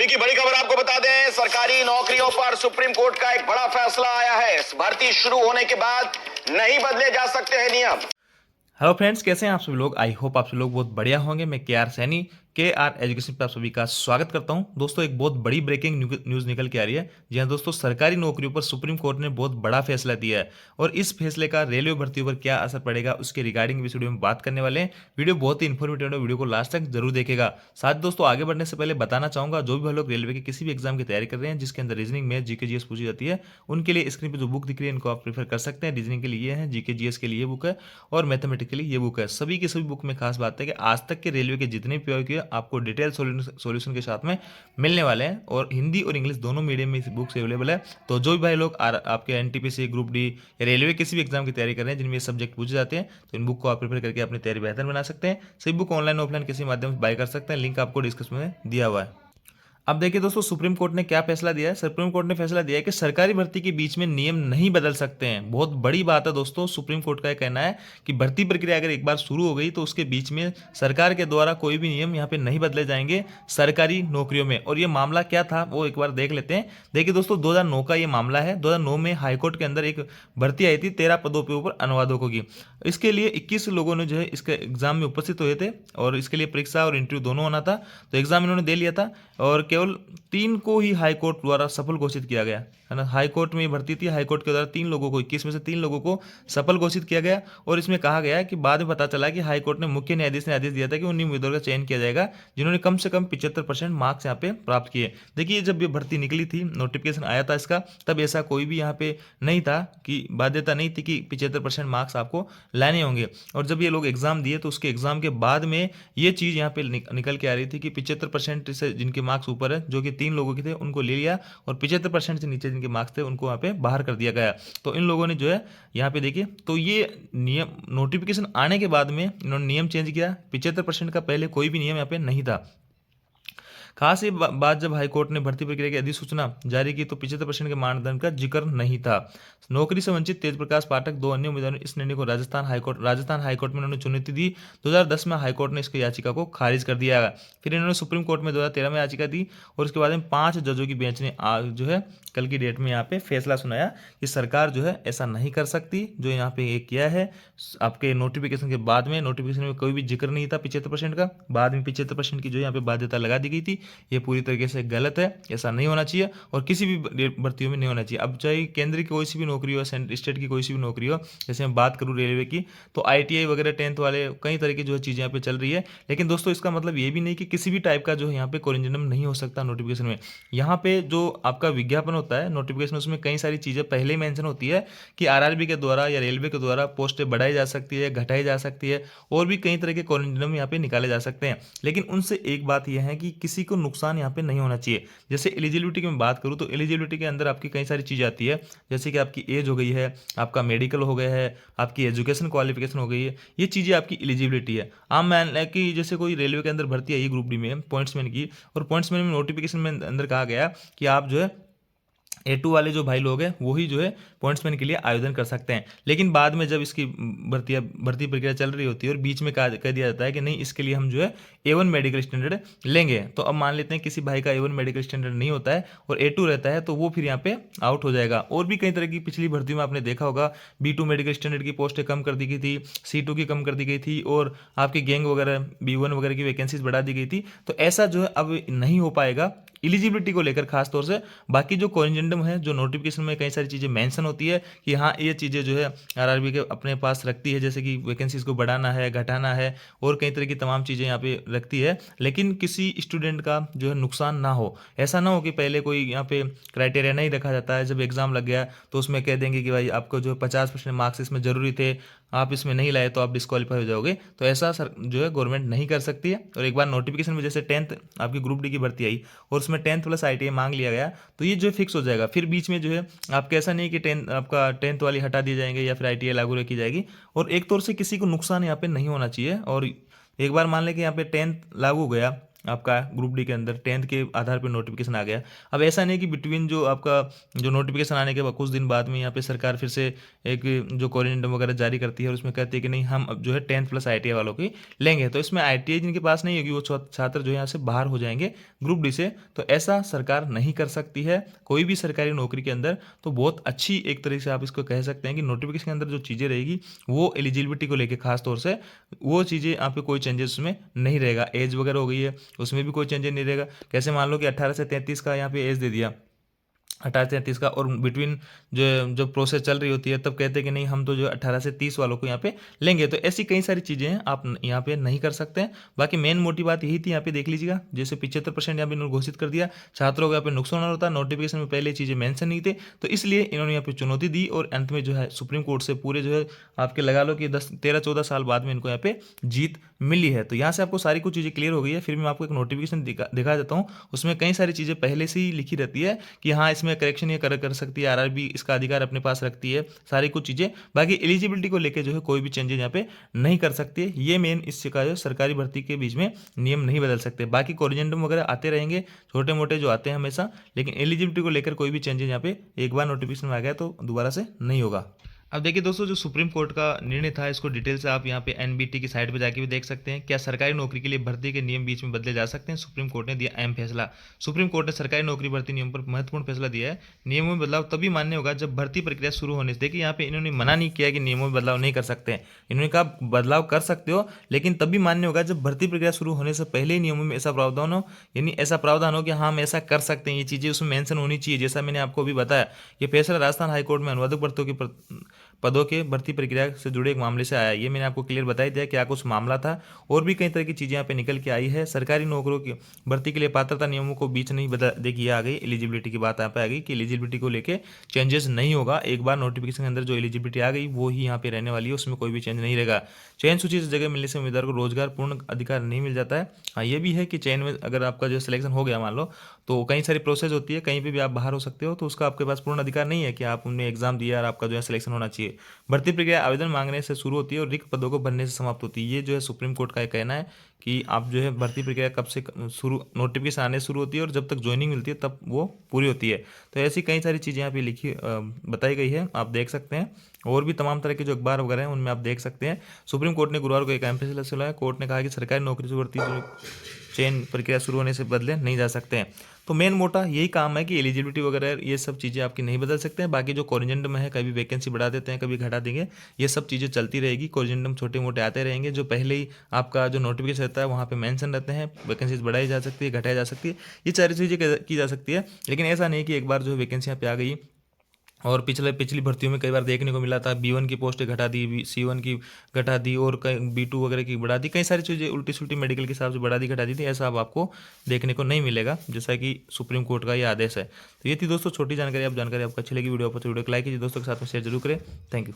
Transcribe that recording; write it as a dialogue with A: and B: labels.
A: की बड़ी खबर आपको बता दें, सरकारी नौकरियों पर सुप्रीम कोर्ट का एक बड़ा फैसला आया है। भर्ती शुरू होने के बाद नहीं बदले जा सकते हैं नियम।
B: हेलो फ्रेंड्स, कैसे हैं आप सभी लोग। आई होप आप सभी लोग बहुत बढ़िया होंगे। मैं के आर सैनी के आर एजुकेशन पर आप सभी का स्वागत करता हूं। दोस्तों, एक बहुत बड़ी ब्रेकिंग न्यूज़ निकल के आ रही है। जी हाँ दोस्तों, सरकारी नौकरियों पर सुप्रीम कोर्ट ने बहुत बड़ा फैसला दिया है और इस फैसले का रेलवे भर्ती पर क्या असर पड़ेगा उसके रिगार्डिंग इस वीडियो में बात करने वाले हैं। वीडियो बहुत ही इन्फॉर्मेटिव है, वीडियो को लास्ट तक जरूर देखेगा। साथ ही दोस्तों, आगे बढ़ने से पहले बताना चाहूंगा, जो भी हम लोग रेलवे के किसी भी एग्जाम की तैयारी कर रहे हैं जिसके अंदर रीजनिंग में जीके जीएस पूछी जाती है, उनके लिए स्क्रीन पर जो बुक दिख रही है इनको आप प्रेफर कर सकते हैं। रीजनिंग के लिए ये है, जीके जीएस के लिए ये बुक है और मैथमेटिक्स के लिए ये बुक है। सभी की सभी बुक में खास बात है कि आज तक के रेलवे के जितने पीओक्यू है आपको डिटेल सॉल्यूशन के साथ में मिलने वाले हैं और हिंदी और इंग्लिश दोनों मीडियम में इस बुक्स अवेलेबल है। तो जो भी भाई लोग आपके एनटीपीसी, ग्रुप डी या रेलवे किसी भी एग्जाम की तैयारी कर रहे हैं जिनमें ये सब्जेक्ट पूछे जाते हैं, तो इन बुक को आप प्रिपेयर करके अपनी तैयारी बेहतर बना सकते हैं। सभी बुक ऑनलाइन ऑफलाइन किसी माध्यम से बाय कर सकते हैं, लिंक आपको डिस्क्रिप्शन में दिया हुआ है। अब देखिए दोस्तों, सुप्रीम कोर्ट ने क्या फैसला दिया है। सुप्रीम कोर्ट ने फैसला दिया है कि सरकारी भर्ती के बीच में नियम नहीं बदल सकते हैं। बहुत बड़ी बात है दोस्तों। सुप्रीम कोर्ट का कहना है कि भर्ती प्रक्रिया अगर एक बार शुरू हो गई तो उसके बीच में सरकार के द्वारा कोई भी नियम यहाँ पे नहीं बदले जाएंगे सरकारी नौकरियों में। और ये मामला क्या था वो एक बार देख लेते हैं। देखिए दोस्तों, 2009 का ये मामला है। 2009 में हाईकोर्ट के अंदर एक भर्ती आई थी 13 पदों के ऊपर अनुवादकों की। इसके लिए 21 लोगों ने जो है इसके एग्जाम में उपस्थित हुए थे और इसके लिए परीक्षा और इंटरव्यू दोनों होना था। तो एग्जाम इन्होंने दे लिया था और केवल 3 को ही हाई कोर्ट द्वारा सफल घोषित किया गया है ना। हाई कोर्ट में भर्ती थी, हाई कोर्ट के द्वारा 3 लोगों को, 21 में से 3 लोगों को सफल घोषित किया गया। और इसमें कहा गया कि बाद में पता चला कि हाई कोर्ट ने मुख्य न्यायाधीश ने आदेश दिया था कि उन उम्मीदवारों का चयन किया जाएगा जिन्होंने कम से कम 75% मार्क्स यहाँ पे प्राप्त किए। देखिए, जब ये भर्ती निकली थी, नोटिफिकेशन आया था इसका, तब ऐसा कोई भी यहाँ पे नहीं था कि बाध्यता नहीं थी कि 75% मार्क्स आपको लाने होंगे। और जब ये लोग एग्जाम दिए तो उसके एग्जाम के बाद में ये चीज़ यहाँ पे निकल के आ रही थी कि 75% से जिनके मार्क्स ऊपर है, जो कि 3 लोगों के थे, उनको ले लिया और 75% से नीचे जिनके मार्क्स थे उनको वहाँ पे बाहर कर दिया गया। तो इन लोगों ने जो है यहाँ पे देखिए, तो ये नियम नोटिफिकेशन आने के बाद में इन्होंने नियम चेंज किया। 75% का पहले कोई भी नियम यहाँ पे नहीं था। खास ये बात, जब हाईकोर्ट ने भर्ती प्रक्रिया की अधिसूचना जारी की तो 75% के मानदंड का जिक्र नहीं था। नौकरी से वंचित तेज प्रकाश पाठक, 2 अन्य उम्मीदवारों ने इस निर्णय को राजस्थान हाईकोर्ट में उन्होंने चुनौती दी। 2010 में हाईकोर्ट ने इसकी याचिका को खारिज कर दिया। फिर इन्होंने सुप्रीम कोर्ट में 2013 में याचिका दी और उसके बाद में 5 जजों की बेंच ने जो है कल की डेट में यहाँ पे फैसला सुनाया कि सरकार जो है ऐसा नहीं कर सकती। जो यहाँ पे एक किया है आपके नोटिफिकेशन के बाद में, नोटिफिकेशन में कोई भी जिक्र नहीं था 75% का, बाद में 75% की जो यहाँ पे बाध्यता लगा दी गई थी। ये पूरी तरीके से गलत है, ऐसा नहीं होना चाहिए और किसी भी भर्तियों में नहीं होना चाहिए। अब चाहे केंद्र की कोई सी भी नौकरी हो, स्टेट की कोई सी भी नौकरी हो, जैसे मैं बात करूँ रेलवे की, तो आईटीआई वगैरह 10th वाले कई तरह की जो है चीज़ें यहाँ पे चल रही है। लेकिन दोस्तों, इसका मतलब ये भी नहीं कि किसी भी टाइप का जो है यहाँ पे कोरिंजनम नहीं हो सकता नोटिफिकेशन में। यहाँ पे जो आपका विज्ञापन होता है नोटिफिकेशन, उसमें कई सारी चीज़ें पहले ही मेंशन होती है कि आरआरबी के द्वारा या रेलवे के द्वारा पोस्टें बढ़ाई जा सकती है, घटाई जा सकती है और भी कई तरह के कोरिंजनम यहाँ पे निकाले जा सकते हैं। लेकिन उनसे एक बात यह है कि किसी को नुकसान यहाँ पे नहीं होना चाहिए। जैसे एलिजिबिलिटी की मैं बात करूँ तो एलिजिबिलिटी के अंदर आपकी कई सारी चीज़ें आती है, जैसे कि आपकी एज हो गई है, आपका मेडिकल हो गया है, आपकी एजुकेशन क्वालिफिकेशन हो गई है। ये चीज़ें आपकी एलिजिबिलिटी है। आप मान लें कि जैसे कोई रेलवे के अंदर भर्ती आई ग्रुप डी में पॉइंट्समैन की, और पॉइंट्समैन में नोटिफिकेशन में अंदर कहा गया कि आप जो है A2 वाले जो भाई लोग हैं वही जो है पॉइंट्समैन के लिए आवेदन कर सकते हैं। लेकिन बाद में जब इसकी भर्ती प्रक्रिया चल रही होती है और बीच में कह दिया जाता है कि नहीं, इसके लिए हम जो है A1 मेडिकल स्टैंडर्ड लेंगे। तो अब मान लेते हैं किसी भाई का A1 मेडिकल स्टैंडर्ड नहीं होता है और A2 रहता है, तो वो फिर यहाँ पे आउट हो जाएगा। और भी कई तरह की पिछली भर्ती में आपने देखा होगा B2 मेडिकल स्टैंडर्ड की पोस्टें कम कर दी गई थी, C2 की कम कर दी गई थी और आपकी गैंग वगैरह B1 वगैरह की वैकेंसीज बढ़ा दी गई थी। तो ऐसा जो है अब नहीं हो पाएगा एलिजिबिलिटी को लेकर खास तौर से। बाकी जो कोरिंजेंडम है, जो नोटिफिकेशन में कई सारी चीज़ें मेंशन होती है कि हाँ ये चीज़ें जो है आरआरबी के अपने पास रखती है, जैसे कि वैकेंसीज को बढ़ाना है, घटाना है और कई तरह की तमाम चीज़ें यहाँ पे रखती है, लेकिन किसी स्टूडेंट का जो है नुकसान ना हो। ऐसा ना हो कि पहले कोई यहाँ पे क्राइटेरिया नहीं रखा जाता है, जब एग्जाम लग गया तो उसमें कह देंगे कि भाई आपको जो 50% मार्क्स इसमें जरूरी थे, आप इसमें नहीं लाए तो आप डिस्क्वालीफाई हो जाओगे। तो ऐसा सर जो है गवर्नमेंट नहीं कर सकती है। और एक बार नोटिफिकेशन में जैसे 10th आपकी ग्रुप डी की भर्ती आई और उसमें 10th प्लस ITI मांग लिया गया, तो ये जो फिक्स हो जाएगा। फिर बीच में जो है आपके ऐसा नहीं कि 10th वाली हटा दी जाएंगे या फिर ITI लागू रखी जाएगी। और एक तौर से किसी को नुकसान यहाँ पे नहीं होना चाहिए। और एक बार मान लें कि यहाँ पे 10th लागू हो गया, आपका ग्रुप डी के अंदर 10th के आधार पर नोटिफिकेशन आ गया। अब ऐसा नहीं कि बिटवीन जो आपका जो नोटिफिकेशन आने के बाद कुछ दिन बाद में यहाँ पे सरकार फिर से एक जो कोरिजेंडम वगैरह जारी करती है और उसमें कहती है कि नहीं हम अब जो है 10th प्लस ITI वालों की लेंगे। तो इसमें ITI जिनके पास नहीं होगी वो छात्र जो है यहाँ से बाहर हो जाएंगे ग्रुप डी से। तो ऐसा सरकार नहीं कर सकती है कोई भी सरकारी नौकरी के अंदर। तो बहुत अच्छी एक तरीके से आप इसको कह सकते हैं कि नोटिफिकेशन के अंदर जो चीज़ें रहेगी वो एलिजिबिलिटी को लेकर खास तौर से वो चीज़ें यहाँ पे कोई चेंजेस उसमें नहीं रहेगा। एज वगैरह हो गई है उसमें भी कोई चेंजेस नहीं रहेगा। कैसे मान लो कि 18 से 33 का यहाँ पे एज दे दिया, 18 से 30 का, और बिटवीन जो जो प्रोसेस चल रही होती है तब कहते हैं कि नहीं हम तो जो 18 से 30 वालों को यहाँ पे लेंगे। तो ऐसी कई सारी चीज़ें हैं आप यहाँ पे नहीं कर सकते हैं। बाकी मेन मोटी बात यही थी, यहाँ पे देख लीजिएगा जैसे 75% यहाँ पे इन्होंने घोषित कर दिया, छात्रों को यहाँ पे नुकसान होता है। नोटिफिकेशन में पहले चीज़ें मेंशन नहीं थे तो इसलिए इन्होंने यहाँ पे चुनौती दी और अंत में जो है सुप्रीम कोर्ट से पूरे जो है आपके लगा लो कि 13-14 साल बाद में इनको यहाँ पे जीत मिली है। तो यहाँ से आपको सारी कुछ चीज़ें क्लियर हो गई है। फिर मैं आपको एक नोटिफिकेशन दिखा देता हूँ, उसमें कई सारी चीज़ें पहले से ही लिखी रहती है कि हाँ इसमें करेक्शन ये कर सकती है, RRB इसका अधिकार अपने पास रखती है, सारी कुछ चीज़ें। बाकी एलिजिबिलिटी को लेकर जो है कोई भी चेंजेस यहाँ पे नहीं कर सकती है। ये मेन इससे का जो सरकारी भर्ती के बीच में नियम नहीं बदल सकते। बाकी कोरिजेंडम वगैरह आते रहेंगे छोटे मोटे जो आते हैं हमेशा, लेकिन एलिजिबिलिटी को लेकर कोई भी चेंजेस यहाँ पे एक बार नोटिफिकेशन में आ गया तो दोबारा से नहीं होगा। अब देखिए दोस्तों जो सुप्रीम कोर्ट का निर्णय था इसको डिटेल से आप यहाँ पे NBT की साइट पे जाके भी देख सकते हैं। क्या सरकारी नौकरी के लिए भर्ती के नियम बीच में बदले जा सकते हैं? सुप्रीम कोर्ट ने दिया अहम फैसला। सुप्रीम कोर्ट ने सरकारी नौकरी भर्ती नियम पर महत्वपूर्ण फैसला दिया है। नियमों में बदलाव तभी मान्य होगा जब भर्ती प्रक्रिया शुरू होने से, देखिए यहाँ पे इन्होंने मना नहीं किया कि नियमों में बदलाव नहीं कर सकते हैं, इन्होंने कहा बदलाव कर सकते हो लेकिन तभी मान्य होगा जब भर्ती प्रक्रिया शुरू होने से पहले ही नियमों में ऐसा प्रावधान हो, यानी ऐसा प्रावधान हो कि हाँ हम ऐसा कर सकते हैं, ये चीज़ें उसमें मेंशन होनी चाहिए। जैसा मैंने आपको अभी बताया ये फैसला राजस्थान हाईकोर्ट में अनुवादक पदों के भर्ती प्रक्रिया से जुड़े एक मामले से आया। ये मैंने आपको क्लियर बता ही दिया क्या कुछ मामला था। और भी कई तरह की चीज़ें यहाँ पे निकल के आई है। सरकारी नौकरियों की भर्ती के लिए पात्रता नियमों को बीच नहीं बदल, देखिए आ गई एलिजिबिलिटी की बात यहाँ पे आ गई कि एलिजिबिलिटी को लेके चेंजेस नहीं होगा। एक बार नोटिफिकेशन के अंदर जो एलिजिबिलिटी आ गई वो ही यहाँ पे रहने वाली है, उसमें कोई भी चेंज नहीं रहेगा। चयन सूची से जगह मिलने से उम्मीदवार को रोजगार पूर्ण अधिकार नहीं मिल जाता है। हाँ ये भी है कि चयन में अगर आपका जो सिलेक्शन हो गया मान लो तो कई सारी प्रोसेस होती है, कहीं पे भी आप बाहर हो सकते हो, तो उसका आपके पास पूर्ण अधिकार नहीं है कि आप उनमें एग्जाम दिया और आपका जो है सिलेक्शन होना चाहिए। भर्ती प्रक्रिया आवेदन मांगने से शुरू होती है और रिक्त पदों को भरने से समाप्त होती है। ये जो है सुप्रीम कोर्ट का कहना है कि आप जो है भर्ती प्रक्रिया कब से शुरू, नोटिफिकेशन आने शुरू होती है और जब तक ज्वाइनिंग मिलती है तब वो पूरी होती है। तो ऐसी कई सारी चीज़ें यहाँ पे लिखी बताई गई है, आप देख सकते हैं। और भी तमाम तरह के जो अखबार वगैरह हैं उनमें आप देख सकते हैं। सुप्रीम कोर्ट ने गुरुवार को एक अहम फैसला सुनाया। कोर्ट ने कहा कि सरकारी नौकरी से भर्ती चयन प्रक्रिया शुरू होने से बदले नहीं जा सकते हैं। तो मेन मोटा यही काम है कि एलिजिबिलिटी वगैरह ये सब चीज़ें आपकी नहीं बदल सकते हैं। बाकी जो कोरिजेंडम है कभी वैकेंसी बढ़ा देते हैं कभी घटा देंगे, ये सब चीज़ें चलती रहेगी। कोरिजेंडम छोटे मोटे आते रहेंगे जो पहले ही आपका जो नोटिफिकेशन रहता है वहाँ पे मेंशन रहते हैं, वैकेंसीज बढ़ाई जा सकती है घटाई जा सकती है, ये सारी चीज़ें की जा सकती है। लेकिन ऐसा नहीं कि एक बार जो वैकेंसी यहाँ पे आ गई और पिछली भर्तियों में कई बार देखने को मिला था B1 की पोस्टें घटा दी, C1 की घटा दी और B2 वगैरह की बढ़ा दी, कई सारी चीज़ें उल्टी सुल्टी मेडिकल के हिसाब से बढ़ा दी घटा दी थी। ऐसा अब आपको देखने को नहीं मिलेगा जैसा कि सुप्रीम कोर्ट का ये आदेश है। तो ये थी दोस्तों छोटी जानकारी। आप जानकारी आपको अच्छी लगी वीडियो को लाइक कीजिए, दोस्तों के साथ में शेयर जरूर करें। Thank you.